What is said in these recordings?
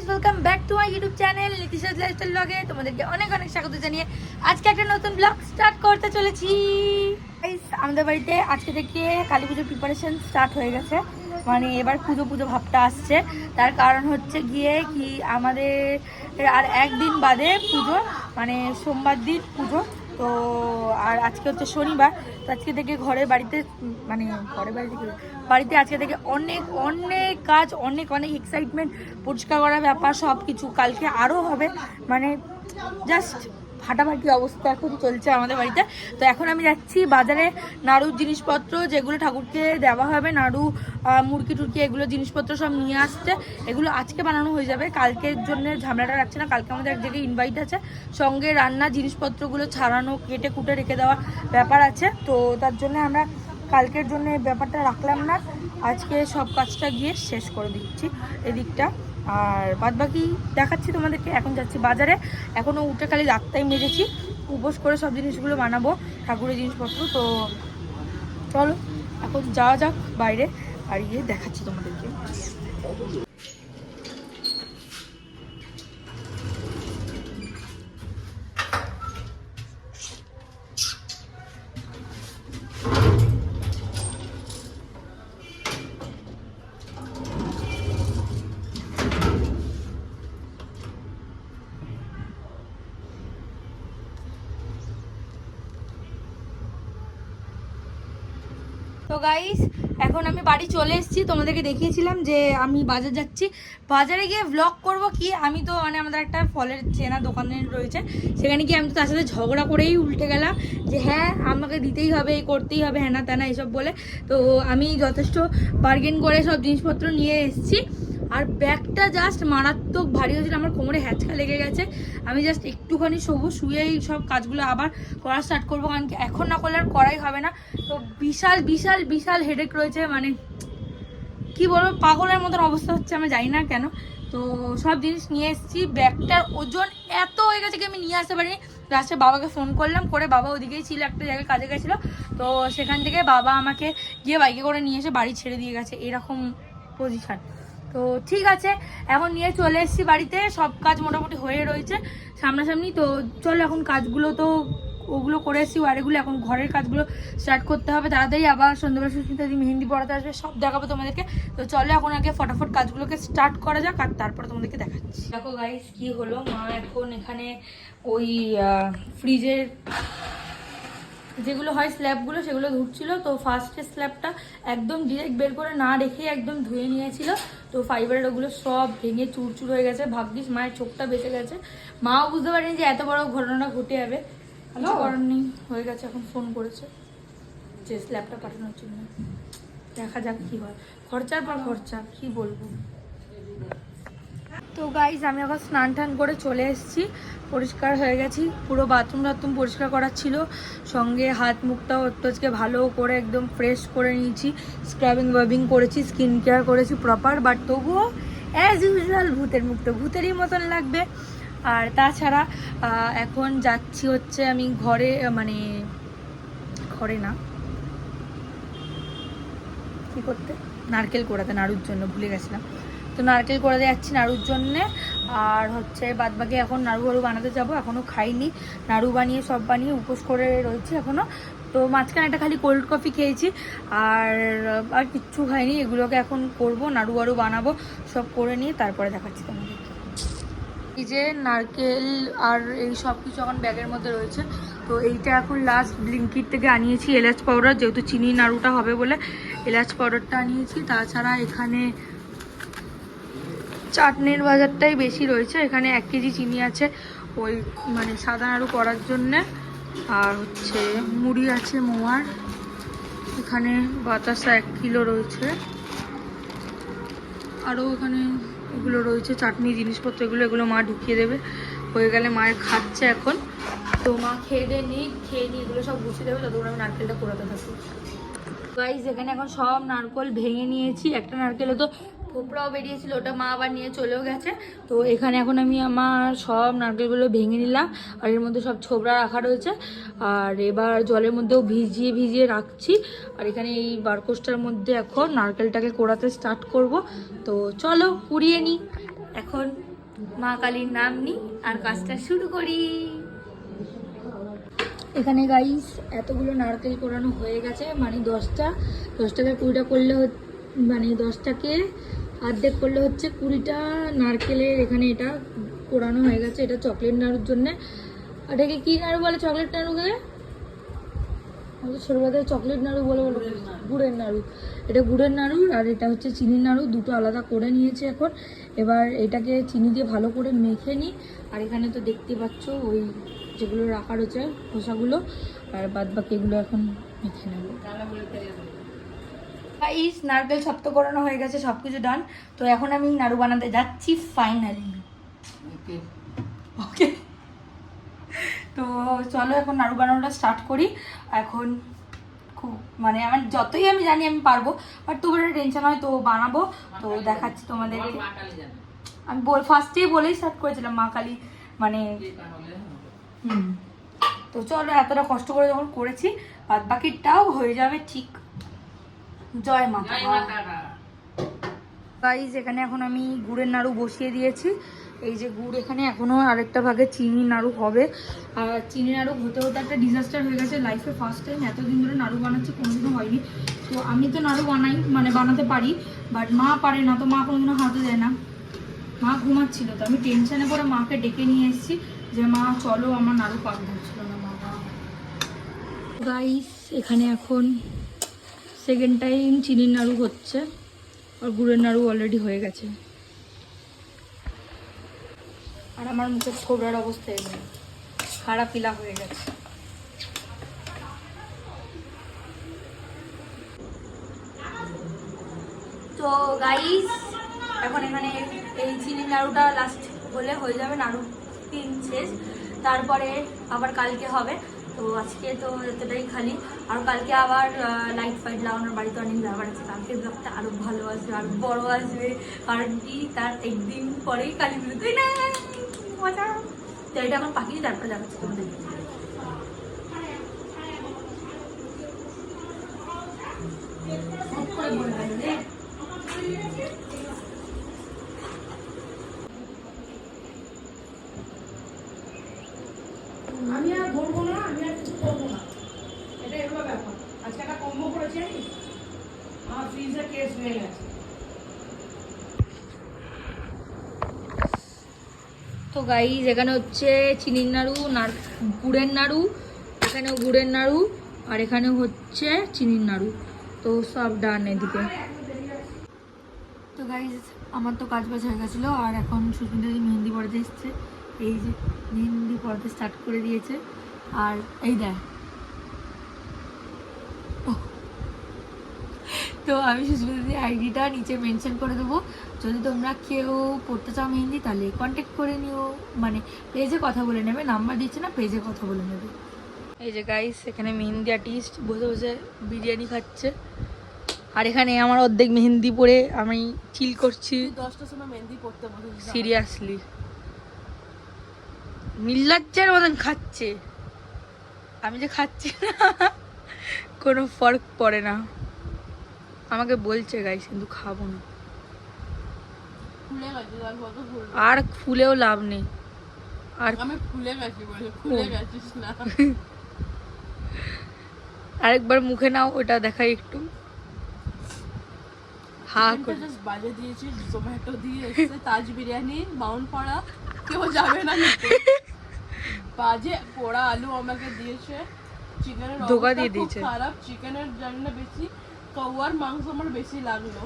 Welcome back to my YouTube channel Nitisha's lifestyle ব্লগে তোমাদেরকে অনেক অনেক স্বাগত জানিয়ে আজকে একটা নতুন ব্লগ স্টার্ট করতে চলেছি। গাইস, আমাদের বাড়িতে আজকে থেকে কালী পুজোর প্রিপারেশন স্টার্ট হয়ে গেছে। মানে এবার পুজো পুজো ভাবটা আসছে। তার কারণ হচ্ছে গিয়ে কি আমাদের আর একদিন বাদে পুজো, মানে সোমবার দিন পুজো। তো আর আজকে হচ্ছে শনিবার। তো আজকে থেকে ঘরের বাড়িতে, মানে ঘরের বাড়িতে আজকে থেকে অনেক অনেক কাজ, অনেক অনেক এক্সাইটমেন্ট, পরিষ্কার করার ব্যাপার সব কিছু। কালকে আরও হবে, মানে জাস্ট ফাটাফাটি অবস্থা এখন চলছে আমাদের বাড়িতে। তো এখন আমি যাচ্ছি বাজারে নাড়ুর জিনিসপত্র, যেগুলো ঠাকুরকে দেওয়া হবে, নাড়ু মুরগি টুরকি এগুলো জিনিসপত্র সব নিয়ে আসতে। এগুলো আজকে বানানো হয়ে যাবে, কালকের জন্য ঝামেলাটা রাখছে না। কালকে আমাদের এক জায়গায় ইনভাইট আছে, সঙ্গে রান্না জিনিসপত্রগুলো ছাড়ানো, কেটে কুটে রেখে দেওয়ার ব্যাপার আছে। তো তার জন্য আমরা কালকের জন্য এই ব্যাপারটা রাখলাম না, আজকে সব কাজটা গিয়ে শেষ করে দিচ্ছি এদিকটা। আর বাদবাকি দেখাচ্ছি তোমাদেরকে। এখন যাচ্ছি বাজারে, এখনও উঠে খালি রাতটাই মেজেছি, উপোস করে সব জিনিসগুলো বানাবো, ঠাকুরের জিনিসপত্র। তো চলো এখন যাওয়া যাক বাইরে, আর গিয়ে দেখাচ্ছি তোমাদেরকে। তো গাইস, এখন আমি বাড়ি চলে এসেছি। তোমাদেরকে দেখিয়েছিলাম যে আমি বাজার যাচ্ছি, বাজারে গিয়ে ব্লগ করব কি। আমি তো মানে আমাদের একটা ফলের চেনা দোকানে রয়েছে, সেখানে গিয়ে আমি তো তার সাথে ঝগড়া করেই উল্টে গেলাম যে হ্যাঁ আমাকে দিতেই হবে, এই করতেই হবে, হ্যানা ত্যানা এইসব বলে। তো আমি যথেষ্ট বার্গেন করে সব জিনিসপত্র নিয়ে এসেছি। আর ব্যাগটা জাস্ট মারাত্মক ভারী হয়েছিল, আমার কোমরে হ্যাঁচকা লেগে গেছে। আমি জাস্ট একটুখানি শুয়েই সব কাজগুলো আবার করা স্টার্ট করবো, কারণ কি এখন না করলে আর করাই হবে না। তো বিশাল বিশাল বিশাল হেডেক রয়েছে, মানে কি বলবো, পাগলের মতন অবস্থা হচ্ছে, আমি জানি না কেন। তো সব জিনিস নিয়ে এসেছি, ব্যাগটার ওজন এত হয়ে গেছে কি আমি নিয়ে আসতে পারিনি। লাস্টে বাবাকে ফোন করলাম, করে বাবা ওদিকেই ছিল, একটা জায়গায় কাজে গেছিলো। তো সেখান থেকে বাবা আমাকে গিয়ে বাইকে করে নিয়ে এসে বাড়ি ছেড়ে দিয়ে গেছে, এরকম পজিশন। তো ঠিক আছে, এখন নিয়ে চলে এসেছি বাড়িতে, সব কাজ মোটামুটি হয়ে রয়েছে সামনাসামনি। তো চলো এখন কাজগুলো তো ওগুলো করে এসেছি, ওয়ারেগুলো, এখন ঘরের কাজগুলো স্টার্ট করতে হবে তাড়াতাড়ি। আবার সন্ধ্যাবেলা সুস্মিতা দি মেহেন্দি পড়াতে আসবে, সব দেখাবো তোমাদেরকে। তো চলো এখন আগে ফটাফট কাজগুলোকে স্টার্ট করা যাক, আর তারপরে তোমাদেরকে দেখাচ্ছি। দেখো গাইস কি হলো, মা এখন এখানে ওই ফ্রিজের যেগুলো হয় স্ল্যাবগুলো, সেগুলো ধুচ্ছিল। তো ফার্স্টে স্ল্যাবটা একদম ডিরেক্ট বের করে না রেখে একদম ধুয়ে নিয়েছিল। তো ফাইবারের ওগুলো সব ভেঙে চুরচুর হয়ে গেছে, ভাগ্যিস মায়ের চোখটা বেঁচে গেছে। মাও বুঝতে পারেনি যে এত বড় ঘটনা ঘটে যাবে, কিছু করার নেই, হয়ে গেছে। এখন ফোন করেছে যে স্ল্যাবটা পাঠানোর জন্য, দেখা যাক কি হয়। খরচার পর খরচা, কি বলবো। তো গাইজ আমি এখন স্নান টান করে চলে এসেছি, পরিষ্কার হয়ে গেছি, পুরো বাথরুম টাথরুম পরিষ্কার করার ছিল, সঙ্গে হাত মুখটাও একটু আজকে ভালো করে একদম ফ্রেশ করে নিয়েছি, স্ক্রাবিং ওয়াবিং করেছি, স্কিন কেয়ার করেছি প্রপার। বাট তবুও অ্যাজ ইউজুয়াল ভূতের মুখ তো ভূতেরই মতন লাগবে। আর তাছাড়া এখন যাচ্ছি হচ্ছে আমি ঘরে, মানে ঘরে না, কী করতে, নারকেল কোড়াতে, নাড়ুর জন্য ভুলে গেছিলাম। তো নারকেল কোড়াতে যাচ্ছি নাড়ুর জন্যে। আর হচ্ছে বাদবাকি এখন নাড়ু বাড়ু বানাতে যাব, এখনও খাইনি, নাড়ু বানিয়ে সব বানিয়ে উপোস করে রয়েছি এখনও। তো মাঝখানে একটা খালি কোল্ড কফি খেয়েছি, আর আর কিচ্ছু খাইনি। এগুলোকে এখন করব, নাড়ু বাড়ু বানাবো, সব করে নিয়ে তারপরে দেখাচ্ছি তোমাদের। এই যে নারকেল আর এই সব কিছু এখন ব্যাগের মধ্যে রয়েছে। তো এইটা এখন লাস্ট ব্লিঙ্কিট থেকে আনিয়েছি এলাচ পাউডার, যেহেতু চিনি নাড়ুটা হবে বলে এলাচ পাউডারটা আনিয়েছি। তাছাড়া এখানে চাটনির বাজারটাই বেশি রয়েছে, এখানে 1 কেজি চিনি আছে ওই মানে সাদা নাড়ু করার জন্যে। আর হচ্ছে মুড়ি আছে মোয়ার, এখানে বাতাসা 1 কিলো রয়েছে, আরও এখানে এগুলো রয়েছে চাটনি জিনিসপত্র, এগুলো মা ঢুকিয়ে দেবে, হয়ে গেলে মায়ের খাচ্ছে এখন। তো মা খেয়ে নিই এগুলো সব গুছিয়ে দেবে, ততক্ষণ আমি নারকেলটা কোড়াতে থাকি। গাইস এখানে এখন সব নারকেল ভেঙে নিয়েছি, একটা নারকেলে তো থোপড়াও বেরিয়েছিল, ওটা মা আবার নিয়ে চলেও গেছে। তো এখানে এখন আমি আমার সব নারকেলগুলো ভেঙে নিলাম, আর এর মধ্যে সব ছোবড়া রাখা রয়েছে। আর এবার জলের মধ্যেও ভিজিয়ে ভিজিয়ে রাখছি। আর এখানে এই বারকোস্টার মধ্যে এখন নারকেলটাকে কোড়াতে স্টার্ট করব। তো চলো কুড়িয়ে নিই। এখন মা কালীর নাম নিই আর কাজটা শুরু করি। এখানে গাইস এতগুলো নারকেল কোরানো হয়ে গেছে, মানে 10টাকে 20টা করলে মানে 10টাকে অর্ধেক করলে হচ্ছে 20টা নারকেলের। এখানে এটা কোরানো হয়ে গেছে। এটা চকলেট নাড়ুর জন্যে। এটাকে কি নাড়ু বলে? চকলেট নাড়ুকে ছোটবেলায় চকলেট নাড়ু বলে বলে গুড়ের নাড়ু। এটা গুড়ের নাড়ু আর এটা হচ্ছে চিনির নাড়ু, দুটো আলাদা করে নিয়েছে এখন। এবার এটাকে চিনি দিয়ে ভালো করে মেখে নিই। আর এখানে তো দেখতে পাচ্ছ ওই যেগুলো রাখা রয়েছে খোসাগুলো, আর বাদ বাকি এগুলো এখন মেখে নেব। নারকেল সব তো করানো হয়ে গেছে, সব কিছু ডান। তো এখন আমি নাড়ু বানাতে যাচ্ছি ফাইনালি। ওকে, তো চলো এখন নাড়ু বানানোটা স্টার্ট করি। এখন খুব মানে আমার যতই আমি জানি আমি পারবো, বাট তোমার টেনশন হয় তো বানাবো। তো দেখাচ্ছি তোমাদেরকে। আমি ফার্স্টেই বলেই স্টার্ট করেছিলাম মা কালী মানে তো চলো এতটা কষ্ট করে যখন করেছি বাদ বাকিটাও হয়ে যাবে ঠিক। জয় মা। গাইস এখানে এখন আমি গুড়ের নাড়ু বসিয়ে দিয়েছি। এই যে গুড়, এখানে এখনো আরেকটা ভাগে চিনি নাড়ু হবে। আর চিনি নাড়ু হতে হতে একটা ডিজাস্টার হয়ে গেছে। লাইফে ফার্স্ট টাইম এতদিন ধরে নাড়ু বানাচ্ছি, কোনোদিনও হয়নি। তো আমি তো নাড়ু বানাই মানে বানাতে পারি, বাট মা পারে না। তো মা কোনোদিনও হাতে দেয় না। মা ঘুমাচ্ছিল, তো আমি টেনশনে করে মাকে ডেকে নিয়ে এসেছি যে মা চলো, আমার নাড়ু পাক ধরছিল না মা। গাইস এখানে এখন সেকেন্ড টাইম চিনির নাড়ু হচ্ছে, আর গুড়ের নাড়ু অলরেডি হয়ে গেছে। আর আমার মুখের ছোবড়ার অবস্থা এমনি খারাপ পিলা হয়ে গেছে। তো গাইস এখন এখানে এই চিনির নাড়ুটা লাস্ট হলে হয়ে যাবে, নাড়ু 3 শেষ। তারপরে আবার কালকে হবে। তো আজকে তো এতটাই খালি, আর কালকে আবার লাইট ফাইট লাগানোর বাড়িতে অনেক ব্যাপার আছে। কালকের ব্লগটা আরও ভালো আসবে, আরও বড় আসবে, কারণ কি তার একদিন পরেই কালী পুজো, তাই না? মজা। তো এটা এখন পাকিয়ে তারপরে দেখাচ্ছি তোমাদের। আমি আর বলবো না, আমি আর কিছু করবো না। এটা এগুলো ব্যাপার। আজকে একটা কম্বো করেছি আমি, আমার ফ্রিজে কেস হয়ে গেছে। তো গাইস এখানে হচ্ছে চিনির নাড়ু, গুড়ের নাড়ু, এখানেও গুড়ের নাড়ু, আর এখানে হচ্ছে চিনির নাড়ু। তো সব ডান এদিকে। তো গাইস আমার তো কাজ বাজ হয়ে গেছিলো, আর এখন সুস্মিতা দি মেহেন্দি পড়াতে এসছে। এই যে মেহেন্দি পড়াতে স্টার্ট করে দিয়েছে। আর এই দেখ, তো আমি সুস্মিতা দির আইডিটা নিচে মেনশন করে দেবো। যদি তোমরা কেউ পড়তে চাও মেহেন্দি তাহলে কন্ট্যাক্ট করে নিও, মানে পেজে কথা বলে নেবে। নাম্বার দিচ্ছে না, পেজে কথা বলে নেবে। এই যে গাইস এখানে মেহেন্দি আর্টিস্ট বসে বসে বিরিয়ানি খাচ্ছে, আর এখানে আমার অর্ধেক মেহেন্দি পরে আমি চিল করছি। 10টার সময় মেহেন্দি পড়তে বসে সিরিয়াসলি মিল্লাজ্জার মতন খাচ্ছে। আমি যে খাচ্ছি না কোনো ফরক পড়ে না। আমাকে বলছে গাইস কিন্তু খাবো না, আর ফুলেও লাভ নেই। আর আমি ফুলে গেছি বলে ফুলে গেছিস না। আরেকবার মুখে নাও, ওটা দেখাই একটু। হ্যাঁ বাজে দিয়েছি, জোম্যাটো দিয়ে এসেছে তাজ বিরিয়ানি মাউন্ট পাড়া, কেউ যাবে না নিতে। বাজে পোড়া আলু আমাকে দিয়েছে, চিকেনের ধোকা দিয়ে দিয়েছে খারাপ, চিকেনের জন্য বেশি কৌয়ার মাংস আমার বেশি লাগলো।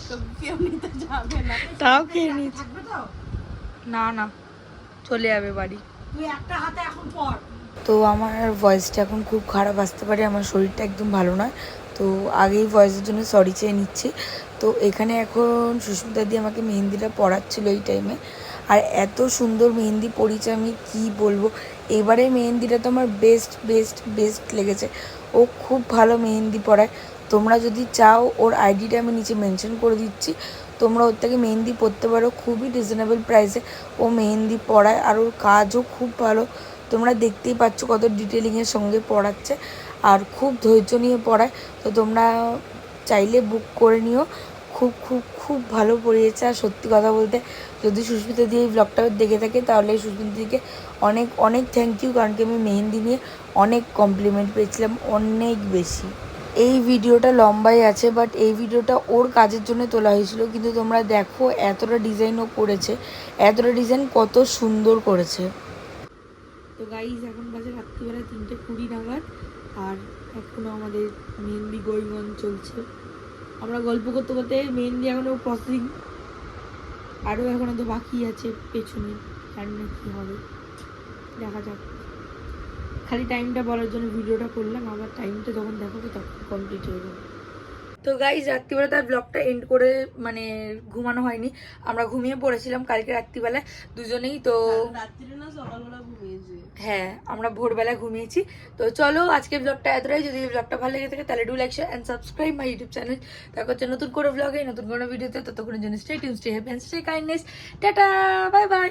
তো কেউ নিতে যাবে না, তাও খেয়ে নিচ্ছে। না না চলে যাবে বাড়ি, তুই একটা হাতে এখন পড়। তো আমার ভয়েসটা এখন খুব খারাপ আসতে পারে, আমার শরীরটা একদম ভালো নয়। তো আগেই ভয়েসের জন্য সরি চেয়ে নিচ্ছি। তো এখানে এখন সুস্মিতা দি আমাকে মেহেন্দিটা পড়াচ্ছিল এই টাইমে, আর এত সুন্দর মেহেন্দি পড়িয়েছে আমি কি বলবো। এবারে মেহেন্দিটা তো আমার বেস্ট বেস্ট বেস্ট লেগেছে। ও খুব ভালো মেহেন্দি পড়ায়। তোমরা যদি চাও ওর আইডিটা আমি নিচে মেনশন করে দিচ্ছি, তোমরা ওর থেকে মেহেন্দি পড়তে পারো। খুবই রিজনেবল প্রাইসে ও মেহেন্দি পড়ায়, আর ওর কাজও খুব ভালো। তোমরা দেখতেই পাচ্ছ কত ডিটেলিংয়ের সঙ্গে পড়াচ্ছে, আর খুব ধৈর্য নিয়ে পড়ায়। তো তোমরা চাইলে বুক করে নিও, খুব খুব খুব খুব ভালো পড়িয়েছে। আর সত্যি কথা বলতে যদি সুস্মিতা দিয়ে এই ব্লগটা দেখে থাকে তাহলে সুস্মিতা দিকে অনেক অনেক থ্যাংক ইউ, কারণ কি আমি মেহেন্দি নিয়ে অনেক কমপ্লিমেন্ট পেয়েছিলাম, অনেক বেশি। এই ভিডিওটা লম্বাই আছে, বাট এই ভিডিওটা ওর কাজের জন্য তোলা হয়েছিল, কিন্তু তোমরা দেখো এতটা ডিজাইন ও করেছে, এতটা ডিজাইন কত সুন্দর করেছে। তো গাইজ এখন বাজে রাত্রিবেলা 3:20 নাগাদ, আর এখনও আমাদের মেহেন্দি গোয়িং অন চলছে। আমরা গল্প করতে করতে মেহেন্দি এখনও প্রসেসিং, আরও এখনও তো বাকি আছে পেছনে, জানি না কী হবে, দেখা যাক। খালি টাইমটা বলার জন্য ভিডিওটা করলাম, আবার টাইমটা যখন দেখাবো তখন কমপ্লিট হয়ে যাবে। তো গাইজ রাত্রিবেলা তার ব্লগটা এন্ড করে মানে ঘুমানো হয়নি, আমরা ঘুমিয়ে পড়েছিলাম কালকে রাত্রিবেলায় দুজনেই। তো হ্যাঁ, আমরা ভোরবেলা ঘুমিয়েছি। তো চলো আজকে ব্লগটা এতটাই। যদি ব্লগটা ভালো লেগে থাকে তাহলে do like share and subscribe my YouTube channel. দেখা হচ্ছে নতুন করে ব্লগে, নতুন কোনো ভিডিওতে। ততক্ষণের জন্য stay tune, stay happy and stay kindness. Tata, bye bye.